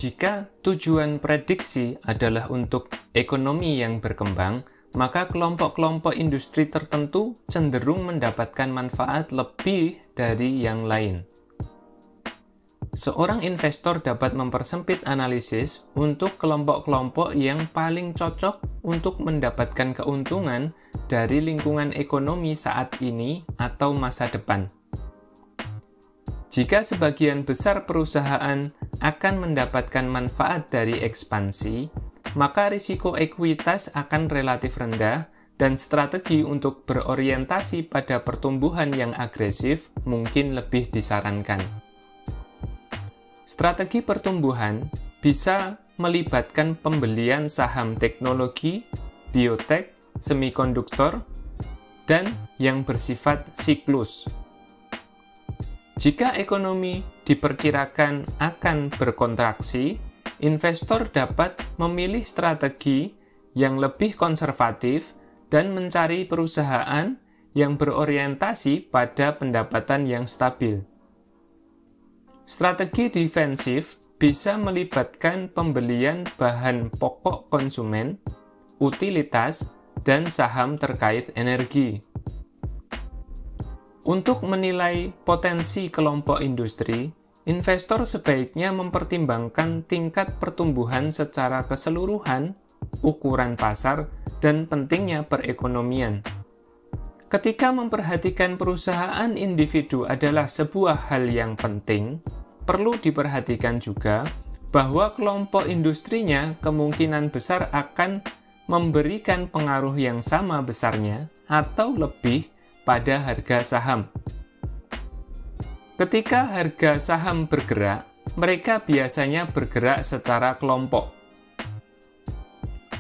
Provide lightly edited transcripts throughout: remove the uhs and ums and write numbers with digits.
Jika tujuan prediksi adalah untuk ekonomi yang berkembang, maka kelompok-kelompok industri tertentu cenderung mendapatkan manfaat lebih dari yang lain. Seorang investor dapat mempersempit analisis untuk kelompok-kelompok yang paling cocok untuk mendapatkan keuntungan dari lingkungan ekonomi saat ini atau masa depan. Jika sebagian besar perusahaan akan mendapatkan manfaat dari ekspansi, maka risiko ekuitas akan relatif rendah dan strategi untuk berorientasi pada pertumbuhan yang agresif mungkin lebih disarankan. Strategi pertumbuhan bisa melibatkan pembelian saham teknologi, biotek, semikonduktor, dan yang bersifat siklus. Jika ekonomi diperkirakan akan berkontraksi, investor dapat memilih strategi yang lebih konservatif dan mencari perusahaan yang berorientasi pada pendapatan yang stabil. Strategi defensif bisa melibatkan pembelian bahan pokok konsumen, utilitas, dan saham terkait energi. Untuk menilai potensi kelompok industri, investor sebaiknya mempertimbangkan tingkat pertumbuhan secara keseluruhan, ukuran pasar, dan pentingnya perekonomian. Ketika memperhatikan perusahaan individu adalah sebuah hal yang penting, perlu diperhatikan juga bahwa kelompok industrinya kemungkinan besar akan memberikan pengaruh yang sama besarnya atau lebih pada harga saham. Ketika harga saham bergerak, mereka biasanya bergerak secara kelompok.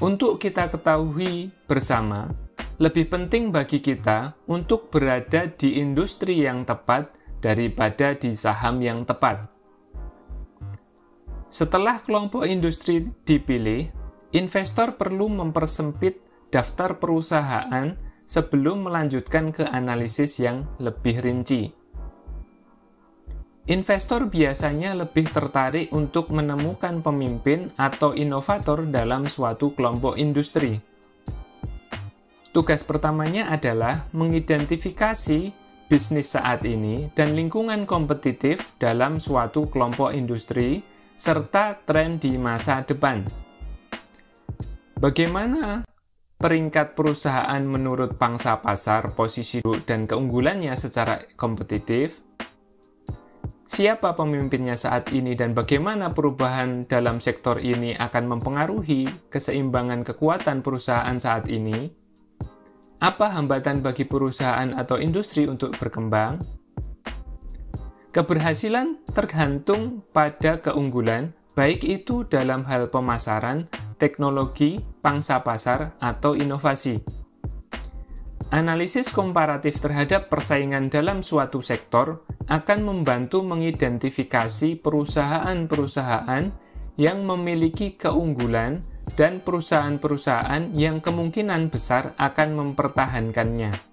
Untuk kita ketahui bersama, lebih penting bagi kita untuk berada di industri yang tepat daripada di saham yang tepat. Setelah kelompok industri dipilih, investor perlu mempersempit daftar perusahaan sebelum melanjutkan ke analisis yang lebih rinci. Investor biasanya lebih tertarik untuk menemukan pemimpin atau inovator dalam suatu kelompok industri. Tugas pertamanya adalah mengidentifikasi bisnis saat ini dan lingkungan kompetitif dalam suatu kelompok industri, serta tren di masa depan. Bagaimana peringkat perusahaan menurut pangsa pasar, posisi dan keunggulannya secara kompetitif? Siapa pemimpinnya saat ini dan bagaimana perubahan dalam sektor ini akan mempengaruhi keseimbangan kekuatan perusahaan saat ini? Apa hambatan bagi perusahaan atau industri untuk berkembang? Keberhasilan tergantung pada keunggulan, baik itu dalam hal pemasaran, teknologi, pangsa pasar, atau inovasi. Analisis komparatif terhadap persaingan dalam suatu sektor akan membantu mengidentifikasi perusahaan-perusahaan yang memiliki keunggulan dan perusahaan-perusahaan yang kemungkinan besar akan mempertahankannya.